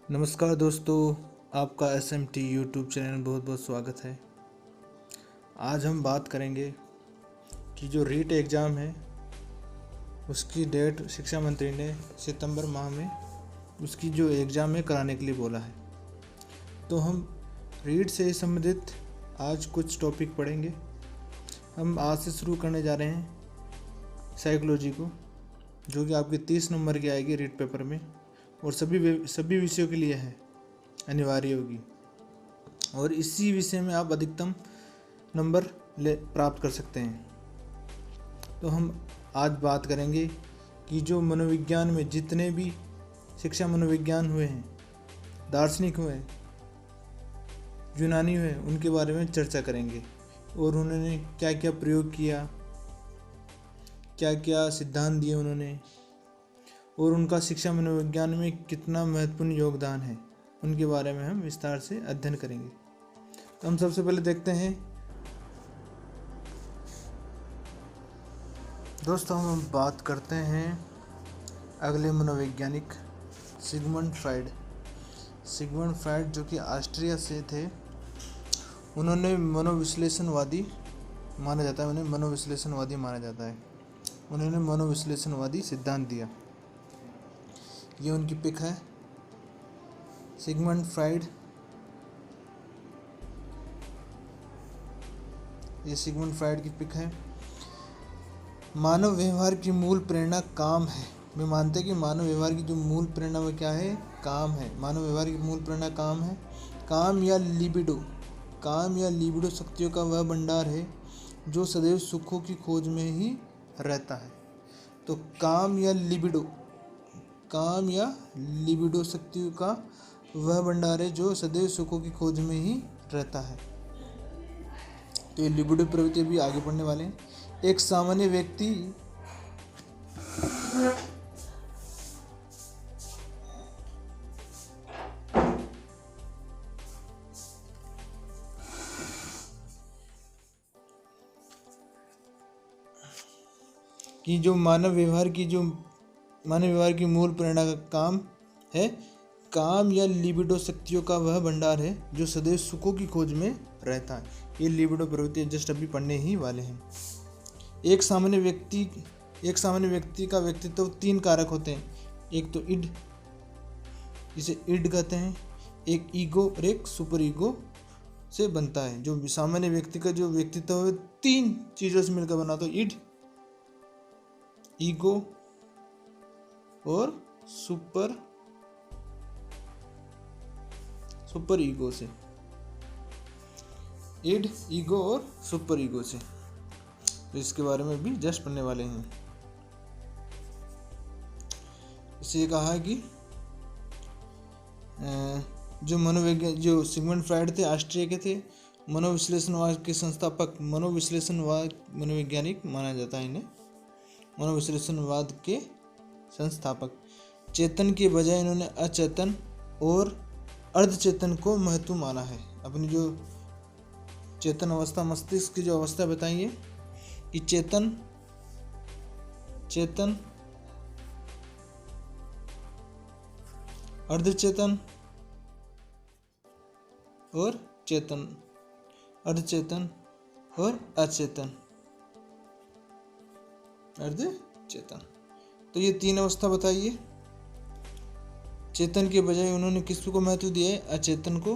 नमस्कार दोस्तों, आपका SMT यूट्यूब चैनल में बहुत बहुत स्वागत है। आज हम बात करेंगे कि जो रीट एग्ज़ाम है उसकी डेट शिक्षा मंत्री ने सितंबर माह में उसकी जो एग्ज़ाम है कराने के लिए बोला है। तो हम रीट से संबंधित आज कुछ टॉपिक पढ़ेंगे। हम आज से शुरू करने जा रहे हैं साइकोलॉजी को, जो कि आपके 30 नंबर की आएगी रीट पेपर में और सभी विषयों के लिए है, अनिवार्य होगी। और इसी विषय में आप अधिकतम नंबर प्राप्त कर सकते हैं। तो हम आज बात करेंगे कि जो मनोविज्ञान में जितने भी शिक्षा मनोविज्ञान हुए हैं, दार्शनिक हुए, यूनानी हुए, उनके बारे में चर्चा करेंगे और उन्होंने क्या क्या प्रयोग किया, क्या क्या सिद्धांत दिए उन्होंने, और उनका शिक्षा मनोविज्ञान में कितना महत्वपूर्ण योगदान है, उनके बारे में हम विस्तार से अध्ययन करेंगे। तो हम सबसे पहले देखते हैं दोस्तों, हम बात करते हैं अगले मनोवैज्ञानिक सिगमंड फ्राइड जो कि ऑस्ट्रिया से थे। उन्होंने मनोविश्लेषणवादी माना जाता है, उन्होंने मनोविश्लेषणवादी सिद्धांत दिया। ये उनकी पिक है, सिगमंड फ्राइड। ये सिगमंड फ्राइड की पिक है। मानव व्यवहार की मूल प्रेरणा काम है। वे मानते हैं कि मानव व्यवहार की जो मूल प्रेरणा वो क्या है? काम है। मानव व्यवहार की मूल प्रेरणा काम है। काम या लिबिडो शक्तियों का वह भंडार है जो सदैव सुखों की खोज में ही रहता है। तो काम या लिबिडो शक्तियों का वह भंडार है जो सदैव सुखों की खोज में ही रहता है। तो ये लिबिडो प्रवृत्ति भी आगे बढ़ने वाले हैं। एक सामान्य व्यक्ति कि जो मानव व्यवहार की मूल प्रेरणा का काम है, काम या लिबिडो शक्तियों का वह भंडार है जो सदैव सुखों की खोज में रहता है। ये लिबिडो प्रवृत्ति जस्ट अभी पढ़ने ही वाले हैं। एक सामान्य व्यक्ति का व्यक्तित्व 3 कारक होते हैं। एक तो इड, जिसे इड कहते हैं, एक ईगो और एक सुपर ईगो से बनता है। जो सामान्य व्यक्ति का जो व्यक्तित्व है 3 चीज़ों से मिलकर बना, तो इड, ईगो और सुपर ईगो से। इड, ईगो और सुपर ईगो से। तो इसके बारे में भी जस्ट पढ़ने वाले हैं। इसे कहा है कि जो सिगमंड फ्राइड थे, ऑस्ट्रिया के थे, मनोविश्लेषणवाद के संस्थापक, मनोवैज्ञानिक माना जाता है इन्हें, मनोविश्लेषणवाद के संस्थापक। चेतन के बजाय इन्होंने अचेतन और अर्धचेतन को महत्व माना है। अपनी जो चेतन अवस्था, मस्तिष्क की जो अवस्था बताई है कि चेतन, अर्धचेतन और चेतन, अर्धचेतन और अचेतन, अर्धचेतन। तो ये 3 अवस्था बताइए। चेतन के बजाय उन्होंने किसको महत्व दिया है? अचेतन को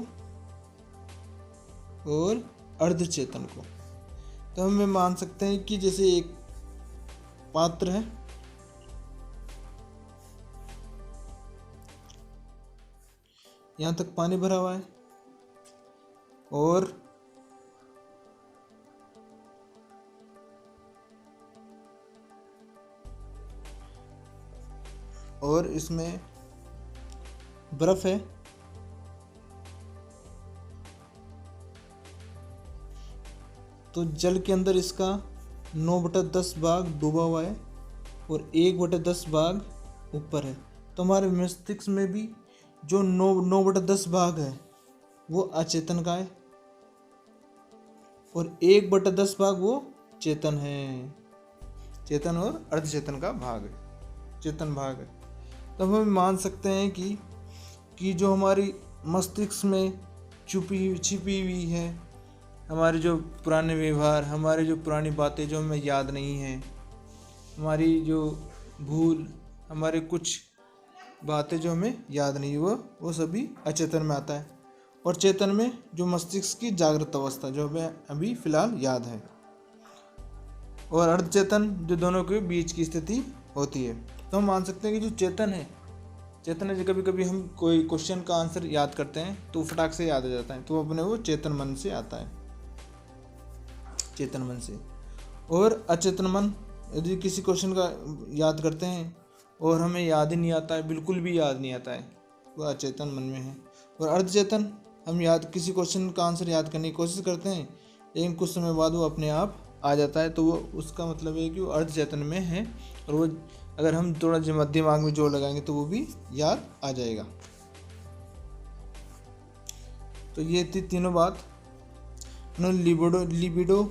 और अर्धचेतन को। तो हम मान सकते हैं कि जैसे एक पात्र है, यहाँ तक पानी भरा हुआ है और इसमें बर्फ है। तो जल के अंदर इसका 9/10 भाग डूबा हुआ है और 1/10 भाग ऊपर है। तो हमारे मस्तिष्क में भी जो 9/10 भाग है वो अचेतन का है और 1/10 भाग वो चेतन है। चेतन और अर्धचेतन का भाग है, चेतन भाग है। तब हम मान सकते हैं कि कि जो हमारी मस्तिष्क में छिपी हुई है, हमारे जो पुराने व्यवहार, हमारे जो पुरानी बातें जो हमें याद नहीं हैं, हमारी जो भूल, हमारे कुछ बातें जो हमें याद नहीं, वो सभी अचेतन में आता है। और चेतन में जो मस्तिष्क की जागृत अवस्था जो हमें अभी फ़िलहाल याद है, और अर्धचेतन जो दोनों के बीच की स्थिति होती है। तो हम मान सकते हैं कि जो चेतन है जो कभी कभी हम कोई क्वेश्चन का आंसर याद करते हैं तो फटाक से याद आ जाता है, तो अपने वो चेतन मन से आता है, चेतन मन से। और अचेतन मन यदि किसी क्वेश्चन का याद करते हैं और हमें याद ही नहीं आता है, बिल्कुल भी याद नहीं आता है, वह अचेतन मन में है। और अर्धचेतन हम किसी क्वेश्चन का आंसर याद करने की कोशिश करते हैं, लेकिन कुछ समय बाद वो अपने आप आ जाता है, तो वो उसका मतलब है कि वो अर्धचेतन में है, और वो अगर हम थोड़ा दिमाग में जोर लगाएंगे तो वो भी याद आ जाएगा। तो ये थी तीनों बात। उन्होंने लिबिडो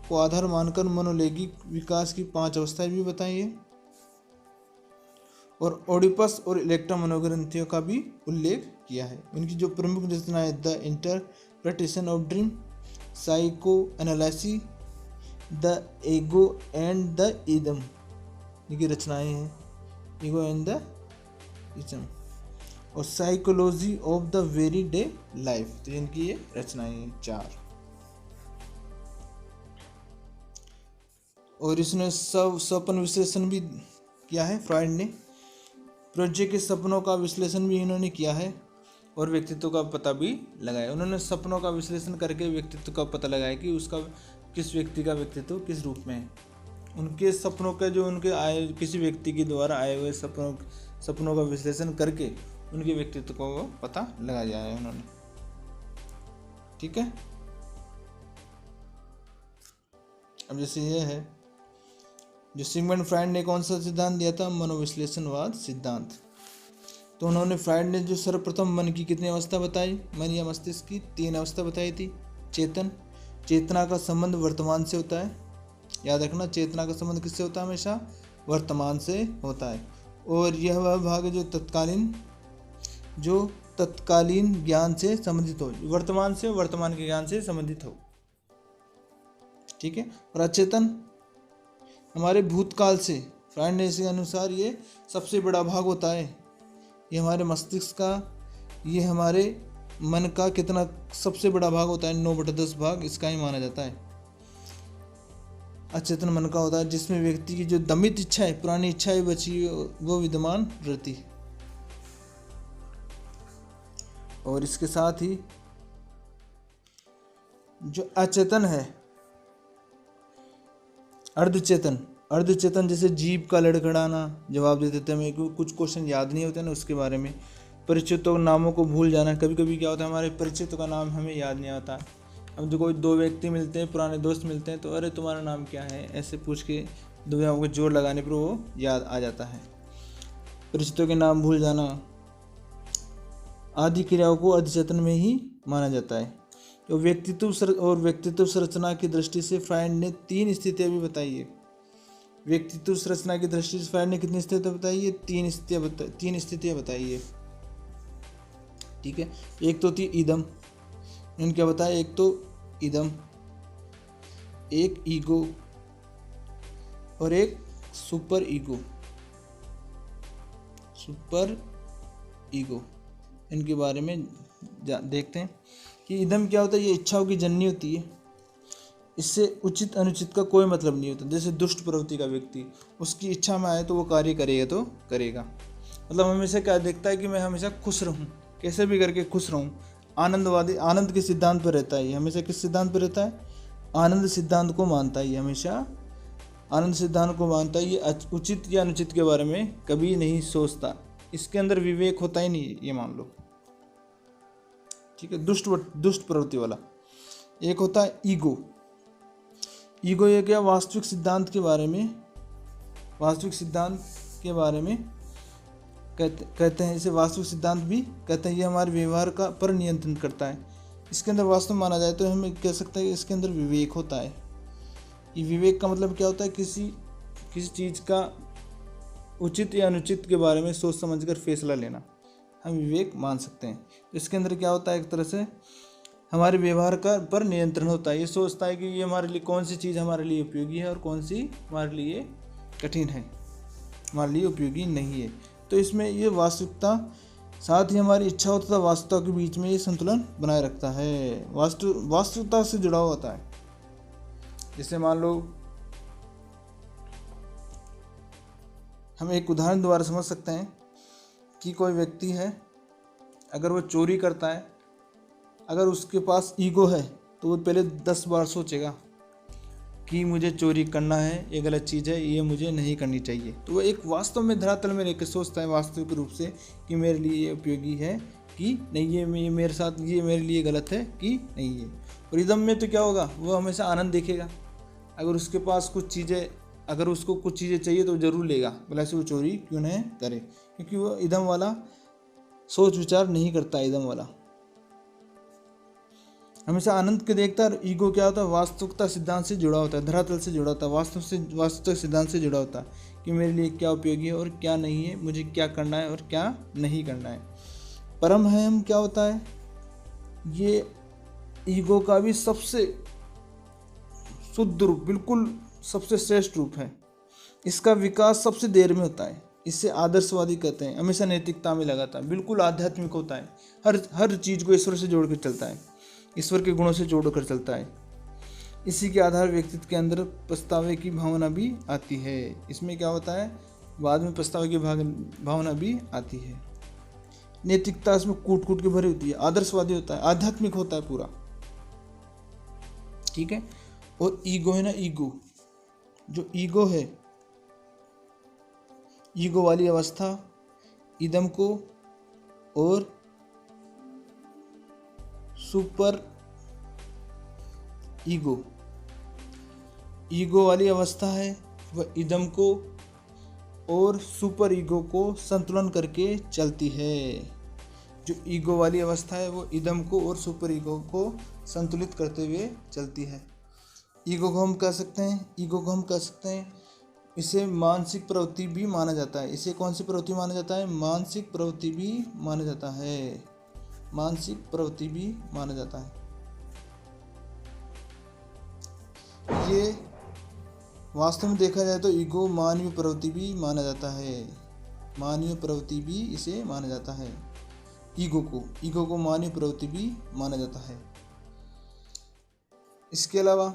को आधार मानकर मनोलैंगिक विकास की 5 अवस्थाएं भी बताई है, और ओडिपस और इलेक्ट्रा मनोग्रंथियों का भी उल्लेख किया है। उनकी जो प्रमुख रचनाएं the interpretation of dream, psycho analysis, the ego and the इदम, इनकी रचनाएं हैं, ईगो एंड द इदम, और psychology of the very day life, तो इनकी ये रचनाएं हैं 4। और इसने सपन विश्लेषण भी किया है फ्रॉइड ने, प्रोजेक्ट के सपनों का विश्लेषण भी इन्होंने किया है, और व्यक्तित्व का पता भी लगाया। उन्होंने सपनों का विश्लेषण करके व्यक्तित्व का पता लगाया कि उसका किस व्यक्ति का व्यक्तित्व किस रूप में है। उनके सपनों का जो उनके आए किसी व्यक्ति के द्वारा आए हुए सपनों का विश्लेषण करके उनके व्यक्तित्व को वो पता लगाया है उन्होंने। ठीक है, अब जैसे ये है जो सिगमंड फ्राइड ने कौन सा सिद्धांत दिया था, मनोविश्लेषणवाद सिद्धांत। तो उन्होंने फ्राइड ने जो सर्वप्रथम मन की कितनी अवस्था बताई, मन या मस्तिष्क की 3 अवस्था बताई थी। चेतना का संबंध वर्तमान से होता है, याद रखना, चेतना का संबंध किससे होता है, हमेशा वर्तमान से होता है। और यह वह भाग है जो तत्कालीन ज्ञान से संबंधित हो, वर्तमान के ज्ञान से संबंधित हो। ठीक है, और अचेतन हमारे भूतकाल से, फ्राइड ने इसके अनुसार ये सबसे बड़ा भाग होता है, ये हमारे मस्तिष्क का, ये हमारे मन का कितना सबसे बड़ा भाग होता है, 9/10 भाग इसका ही माना जाता है। अचेतन मन का होता है जिसमें व्यक्ति की जो दमित इच्छा है, पुरानी इच्छाएं बची वो विद्यमान रहती है। और इसके साथ ही जो अचेतन है अर्धचेतन जैसे जीव का लड़खड़ाना, जवाब देते थे हमें कुछ क्वेश्चन याद नहीं होते ना उसके बारे में, परिचितों नामों को भूल जाना, कभी कभी क्या होता है हमारे परिचितों का नाम हमें याद नहीं आता। अब जो कोई 2 व्यक्ति मिलते हैं, पुराने दोस्त मिलते हैं, तो अरे तुम्हारा नाम क्या है, ऐसे पूछ के दुनिया को जोर लगाने पर वो याद आ जाता है। परिचितों के नाम भूल जाना आदि क्रियाओं को अर्धचेतन में ही माना जाता है। तो व्यक्तित्व संरचना की दृष्टि से फ्राइड ने 3 स्थितियाँ भी बताई है। व्यक्तित्व संरचना की दृष्टि से फ्राइड ने कितनी स्थितियाँ बताई है, 3 स्थितियाँ बताई है। ठीक है, एक तो थी इदम, इन्होंने क्या बताया, एक तो इदम, एक ईगो और एक सुपर ईगो। इनके बारे में देखते हैं कि इदम क्या होता है। ये इच्छाओं की जननी होती है, इससे उचित अनुचित का कोई मतलब नहीं होता। जैसे दुष्ट प्रवृत्ति का व्यक्ति, उसकी इच्छा में आए तो वो कार्य करेगा तो करेगा, मतलब हमेशा क्या देखता है कि मैं हमेशा खुश रहूं, कैसे भी करके खुश रहूं। आनंद के सिद्धांत पर रहता है ये, हमेशा किस सिद्धांत पर रहता है, आनंद सिद्धांत को मानता है ये, हमेशा आनंद सिद्धांत को मानता है। ये उचित या अनुचित के बारे में कभी नहीं सोचता, इसके अंदर विवेक होता ही नहीं, ये मान लो। ठीक है, दुष्ट प्रवृत्ति वाला। एक होता है ईगो ये क्या, वास्तविक सिद्धांत के बारे में कहते हैं, इसे वास्तविक सिद्धांत भी कहते हैं। ये हमारे व्यवहार का पर नियंत्रण करता है। इसके अंदर वास्तव माना जाए तो हमें कह सकते हैं कि इसके अंदर विवेक होता है। ये विवेक का मतलब क्या होता है, किसी चीज़ का उचित या अनुचित के बारे में सोच समझकर फैसला लेना, हम विवेक मान सकते हैं। तो इसके अंदर क्या होता है, एक तरह से हमारे व्यवहार का पर नियंत्रण होता है। ये सोचता है कि ये हमारे लिए कौन सी चीज़ हमारे लिए उपयोगी है और कौन सी हमारे लिए कठिन है, हमारे लिए उपयोगी नहीं है। तो इसमें ये वास्तविकता साथ ही हमारी इच्छा तथा वास्तविकता के बीच में ये संतुलन बनाए रखता है, वास्तविकता से जुड़ा होता है। जैसे मान लो, हम एक उदाहरण द्वारा समझ सकते हैं कि कोई व्यक्ति है, अगर वो चोरी करता है, अगर उसके पास ईगो है तो वो पहले 10 बार सोचेगा कि मुझे चोरी करना है, ये गलत चीज़ है, ये मुझे नहीं करनी चाहिए। तो वो एक वास्तव में धरातल में रहकर सोचता है वास्तविक रूप से कि मेरे लिए ये उपयोगी है कि नहीं, ये मेरे साथ, ये मेरे लिए गलत है कि नहीं है। और इदम में तो क्या होगा, वो हमेशा आनंद देखेगा। अगर उसके पास कुछ चीज़ें, अगर उसको कुछ चीज़ें चाहिए तो ज़रूर लेगा, भले से वो चोरी क्यों नहीं करे, क्योंकि वो इदम वाला सोच विचार नहीं करता। इदम वाला हमेशा आनंद के देखता है। और ईगो क्या होता है, वास्तविकता सिद्धांत से जुड़ा होता है, धरातल से जुड़ा होता है, वास्तविक सिद्धांत से जुड़ा होता है कि मेरे लिए क्या उपयोगी है और क्या नहीं है, मुझे क्या करना है और क्या नहीं करना है। परम हम क्या होता है, ये ईगो का भी सबसे शुद्ध रूप, बिल्कुल सबसे श्रेष्ठ रूप है। इसका विकास सबसे देर में होता है। इसे आदर्शवादी कहते हैं। हमेशा नैतिकता में लगाता है, बिल्कुल आध्यात्मिक होता है, हर चीज़ को ईश्वर से जोड़कर चलता है, ईश्वर के गुणों से जोड़कर चलता है। इसी के आधार व्यक्तित्व के अंदर पछतावे की भावना भी आती है। इसमें क्या होता है, बाद में पछतावे की भावना भी आती है। नैतिकता इसमें कूट कूट के भरी होती है, आदर्शवादी होता है, आध्यात्मिक होता है पूरा, ठीक है। और ईगो है ना, ईगो, जो ईगो है, ईगो वाली अवस्था इदम को और सुपर ईगो वाली अवस्था है, वह इदम को और सुपर ईगो को संतुलन करके चलती है। जो ईगो वाली अवस्था है वो इदम को और सुपर ईगो को संतुलित करते हुए चलती है। ईगो को हम कह सकते हैं, इसे मानसिक प्रवृत्ति भी माना जाता है। इसे कौन सी प्रवृत्ति माना जाता है, मानसिक प्रवृत्ति भी माना जाता है, मानसिक प्रवृत्ति भी माना जाता है। ये वास्तव में देखा जाए तो ईगो मानवीय प्रवृत्ति भी माना जाता है, मानवीय प्रवृत्ति भी इसे माना जाता है। ईगो को मानवीय प्रवृत्ति भी माना जाता है। इसके अलावा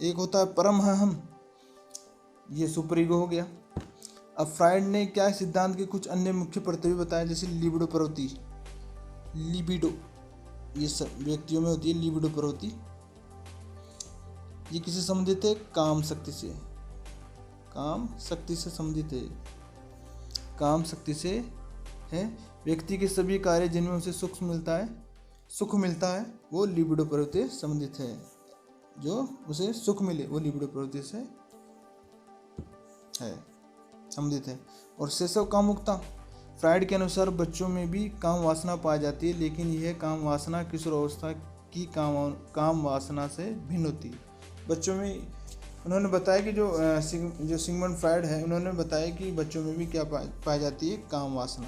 एक होता है परम हम, ये सुपर ईगो हो गया। अब फ्राइड ने क्या सिद्धांत के कुछ अन्य मुख्य प्रत्यय बताए, जैसे लिबिडो प्रवृत्ति, लिबिडो, ये सब व्यक्तियों में होती है लिबिडो प्रवृत्ति। ये किससे संबंधित है, काम शक्ति से, काम शक्ति से संबंधित है, काम शक्ति से है। व्यक्ति के सभी कार्य जिनमें उसे सुख मिलता है वो लिबिडो प्रवृत्ति से संबंधित है। जो उसे सुख मिले वो लिबिडो प्रवृत्ति से है, संबंधित है। और शेषव कामुकता, फ्राइड के अनुसार बच्चों में भी काम वासना पाई जाती है, लेकिन यह काम वासना किशोर अवस्था की काम वासना से भिन्न होती है। बच्चों में उन्होंने बताया कि जो सिगमंड फ्राइड है, उन्होंने बताया कि बच्चों में भी क्या पाई जाती है, काम वासना।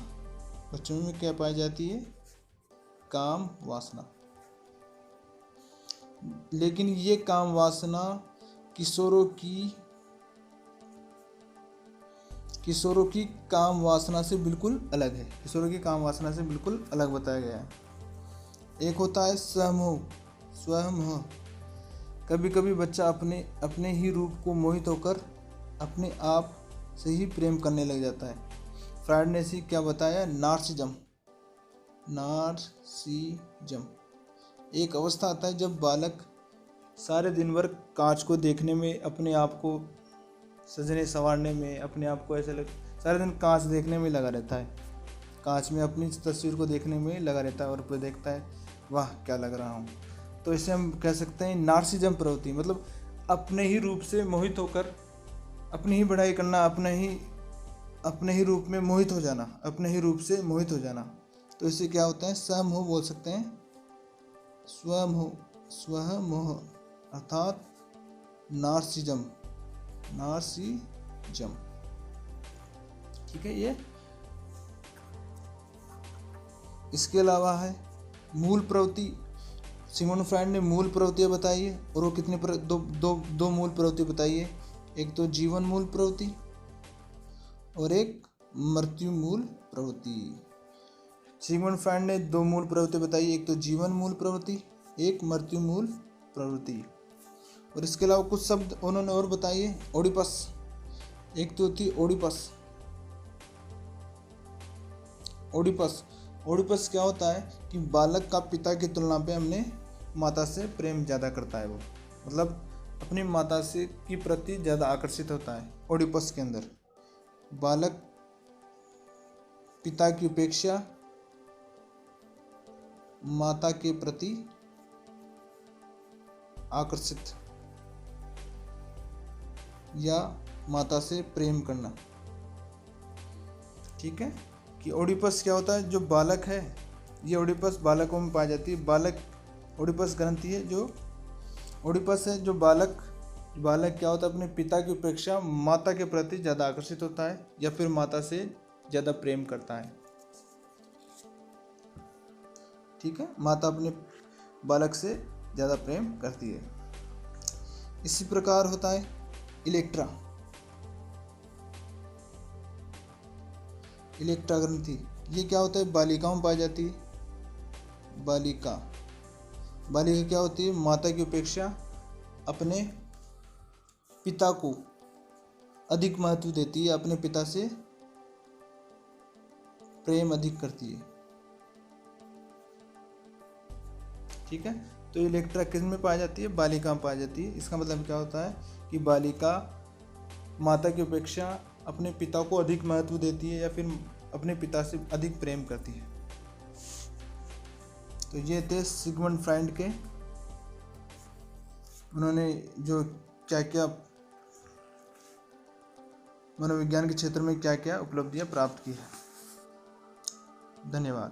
बच्चों में क्या पाई जाती है, काम वासना। लेकिन ये काम वासना किशोरों की काम वासना से बिल्कुल अलग है, किशोरों की काम वासना से बिल्कुल अलग बताया गया है। एक होता है स्वमोह। कभी कभी बच्चा अपने ही रूप को मोहित होकर अपने आप से ही प्रेम करने लग जाता है। फ्राइड ने इसी क्या बताया, नार्सिज्म। एक अवस्था आता है जब बालक सारे दिन भर कांच को देखने में, अपने आप को सजने संवारने में, अपने आप को सारे दिन कांच देखने में लगा रहता है, कांच में अपनी तस्वीर को देखने में लगा रहता है और फिर देखता है वाह क्या लग रहा हूँ। तो इसे हम कह सकते हैं नार्सिज्म प्रवृत्ति, मतलब अपने ही रूप से मोहित होकर अपनी ही बढ़ाई करना, अपने ही रूप में मोहित हो जाना, अपने ही रूप से मोहित हो जाना। तो इससे क्या होता है, स्वमोह बोल सकते हैं, स्वमोह अर्थात नार्सिज्म, ठीक है। ये इसके अलावा है मूल प्रवृत्ति। सिगमंड फ्राइड ने मूल प्रवृत्तियाँ बताई है, और वो कितनी दो मूल प्रवृत्ति बताई है। एक तो जीवन मूल प्रवृत्ति और एक मृत्यु मूल प्रवृत्ति। सिगमंड फ्राइड ने दो मूल प्रवृत्ति बताई, एक तो जीवन मूल प्रवृत्ति, एक मृत्यु मूल प्रवृत्ति। और इसके अलावा कुछ शब्द उन्होंने और बताइए। ओडिपस, एक तो थी ओडिपस। ओडिपस ओडिपस क्या होता है कि बालक का पिता की तुलना पे अपने माता से प्रेम ज़्यादा करता है। वो मतलब अपनी माता से की प्रति ज़्यादा आकर्षित होता है। ओडिपस के अंदर बालक पिता की उपेक्षा माता के प्रति आकर्षित या माता से प्रेम करना। ठीक है, कि ओडिपस क्या होता है, जो बालक है, ये ओडिपस बालकों में पाई जाती है। बालक ओडिपस ग्रंथि है, जो ओडिपस है जो बालक क्या होता है, अपने पिता की उपेक्षा माता के प्रति ज़्यादा आकर्षित होता है या फिर माता से ज़्यादा प्रेम करता है। ठीक है, माता अपने बालक से ज़्यादा प्रेम करती है। इसी प्रकार होता है इलेक्ट्रा। इलेक्ट्रा ग्रंथि, ये क्या होता है, बालिकाओं में पाई जाती है। बालिका क्या होती है, माता की उपेक्षा अपने पिता को अधिक महत्व देती है, अपने पिता से प्रेम अधिक करती है। ठीक है, तो इलेक्ट्रा किस में पाई जाती है, बालिका में पाई जाती है। इसका मतलब क्या होता है कि बालिका माता की उपेक्षा अपने पिता को अधिक महत्व देती है या फिर अपने पिता से अधिक प्रेम करती है। तो ये थे सिगमंड फ्राइड के, उन्होंने जो क्या क्या मनोविज्ञान के क्षेत्र में क्या क्या उपलब्धियां प्राप्त की है। धन्यवाद।